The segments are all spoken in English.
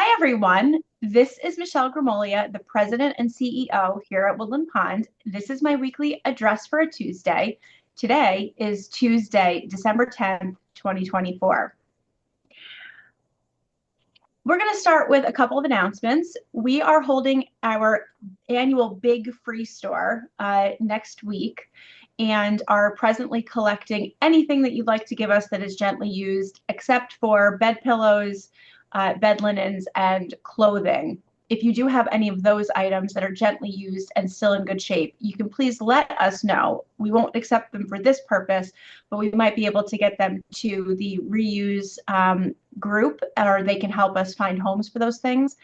Hi, everyone. This is Michelle Gramoglia, the president and CEO here at Woodland Pond. This is my weekly address for a Tuesday. Today is Tuesday, December 10th, 2024. We're going to start with a couple of announcements. We are holding our annual Big Free Store next week and are presently collecting anything that you'd like to give us that is gently used, except for bed pillows, bed linens, and clothing. If you do have any of those items that are gently used and still in good shape, you can please let us know. We won't accept them for this purpose, but we might be able to get them to the reuse group, or they can help us find homes for those things.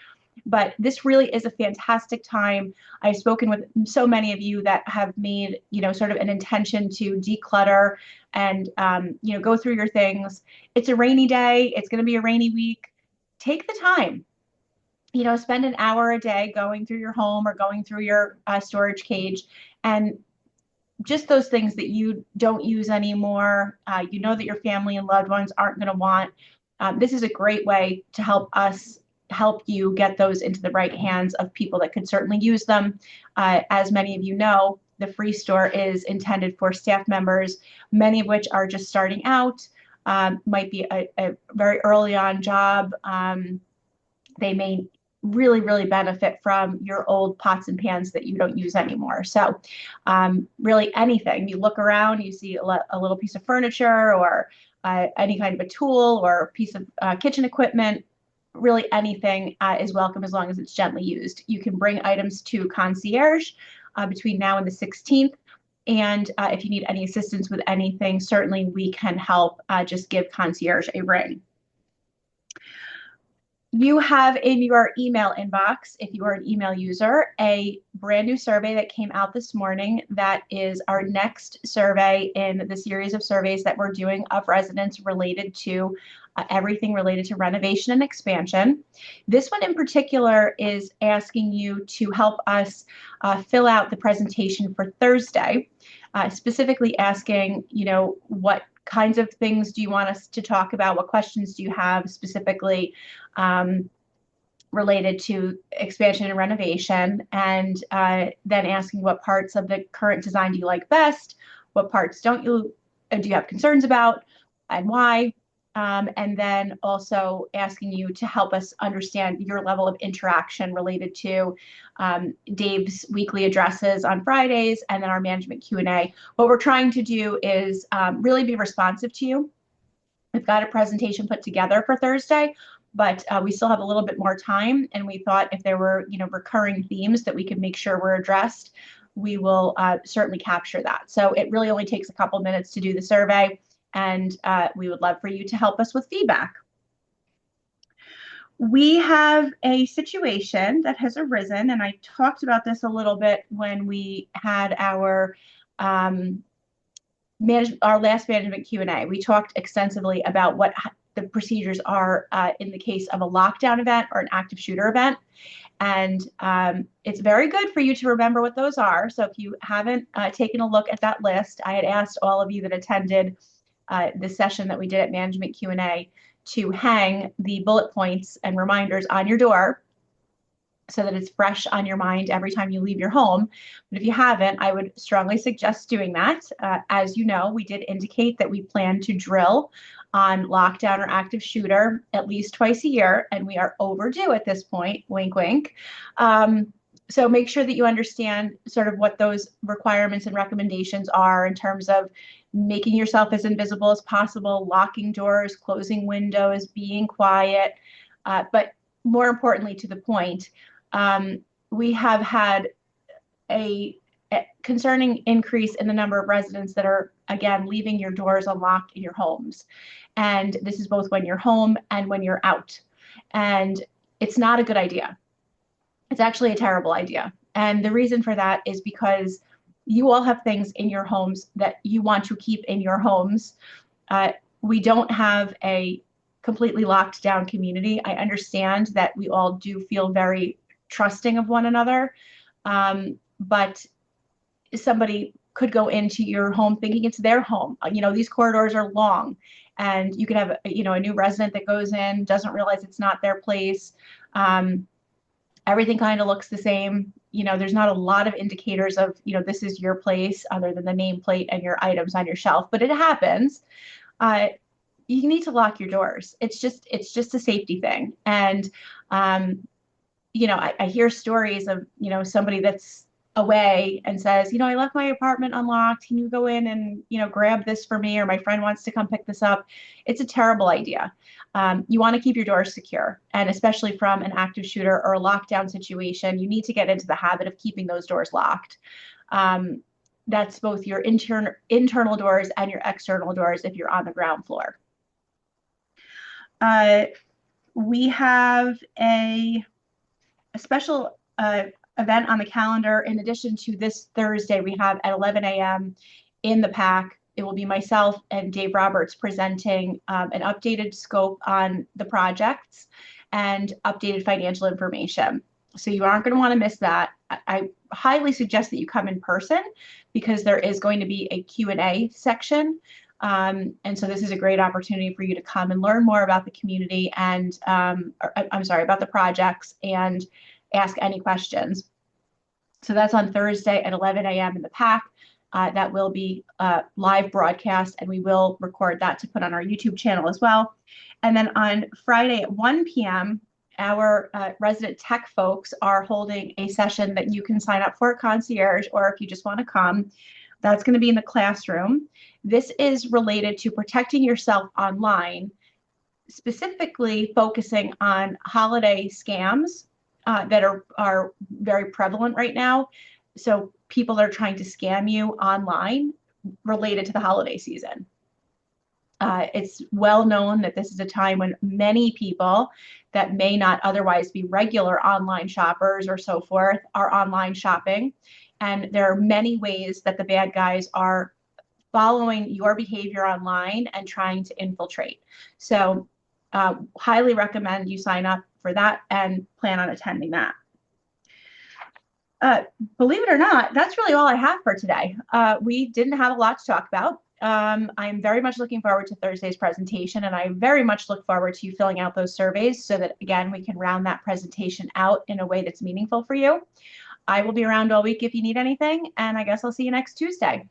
But this really is a fantastic time. I've spoken with so many of you that have made, sort of an intention to declutter and, go through your things. It's a rainy day. It's going to be a rainy week. Take the time, spend an hour a day going through your home or going through your storage cage, and just those things that you don't use anymore, that your family and loved ones aren't going to want. This is a great way to help you get those into the right hands of people that could certainly use them. As many of you know, the free store is intended for staff members, many of which are just starting out, might be a very early on job. They may really, really benefit from your old pots and pans that you don't use anymore. So really anything. You look around, you see a little piece of furniture or any kind of a tool or a piece of kitchen equipment. Really anything is welcome as long as it's gently used. You can bring items to concierge between now and the 16th. And if you need any assistance with anything, certainly we can help. Just give concierge a ring. You have in your email inbox, if you are an email user, a brand new survey that came out this morning. That is our next survey in the series of surveys that we're doing of residents related to everything related to renovation and expansion. This one in particular is asking you to help us fill out the presentation for Thursday, specifically asking, what kinds of things do you want us to talk about? What questions do you have specifically related to expansion and renovation? And then asking what parts of the current design do you like best? What parts do you have concerns about, and why? And then also asking you to help us understand your level of interaction related to Dave's weekly addresses on Fridays and then our management Q&A. What we're trying to do is really be responsive to you. We've got a presentation put together for Thursday, but we still have a little bit more time. And we thought if there were, recurring themes that we could make sure were addressed, we will certainly capture that. So it really only takes a couple minutes to do the survey. And we would love for you to help us with feedback. We have a situation that has arisen, and I talked about this a little bit when we had our last management Q&A. We talked extensively about what the procedures are in the case of a lockdown event or an active shooter event. And it's very good for you to remember what those are. So if you haven't taken a look at that list, I had asked all of you that attended the session that we did at management Q&A to hang the bullet points and reminders on your door so that it's fresh on your mind every time you leave your home. But if you haven't, I would strongly suggest doing that. As you know, we did indicate that we plan to drill on lockdown or active shooter at least twice a year, and we are overdue at this point, wink, wink. So make sure that you understand sort of what those requirements and recommendations are in terms of making yourself as invisible as possible, locking doors, closing windows, being quiet. But more importantly, to the point, we have had a concerning increase in the number of residents that are, again, leaving your doors unlocked in your homes. And this is both when you're home and when you're out. And it's not a good idea. It's actually a terrible idea. And the reason for that is because you all have things in your homes that you want to keep in your homes. We don't have a completely locked down community. I understand that we all do feel very trusting of one another, but somebody could go into your home thinking it's their home. These corridors are long, and you could have a new resident that goes in, doesn't realize it's not their place. Everything kind of looks the same. There's not a lot of indicators of, this is your place other than the nameplate and your items on your shelf, but it happens. Uh, you need to lock your doors. It's just a safety thing. And I hear stories of, somebody that's away and says, I left my apartment unlocked. Can you go in and, grab this for me? Or my friend wants to come pick this up. It's a terrible idea. You want to keep your doors secure. And especially from an active shooter or a lockdown situation, you need to get into the habit of keeping those doors locked. That's both your internal doors and your external doors if you're on the ground floor. We have a special event on the calendar. In addition to this Thursday, we have at 11 a.m. in the PAC. It will be myself and Dave Roberts presenting an updated scope on the projects and updated financial information. So you aren't going to want to miss that. I highly suggest that you come in person because there is going to be a Q&A section. And so this is a great opportunity for you to come and learn more about the community and, about the projects and ask any questions. So that's on Thursday at 11 a.m. in the PAC. That will be a live broadcast, and we will record that to put on our YouTube channel as well. And then on Friday at 1 p.m., our resident tech folks are holding a session that you can sign up for at Concierge, or if you just want to come, that's going to be in the classroom. This is related to protecting yourself online, specifically focusing on holiday scams that are very prevalent right now. So people are trying to scam you online related to the holiday season. It's well known that this is a time when many people that may not otherwise be regular online shoppers or so forth are online shopping. And there are many ways that the bad guys are following your behavior online and trying to infiltrate. So highly recommend you sign up for that and plan on attending that. Believe it or not, that's really all I have for today. We didn't have a lot to talk about. I'm very much looking forward to Thursday's presentation, and I very much look forward to you filling out those surveys so that, again, we can round that presentation out in a way that's meaningful for you. I will be around all week if you need anything, and I guess I'll see you next Tuesday.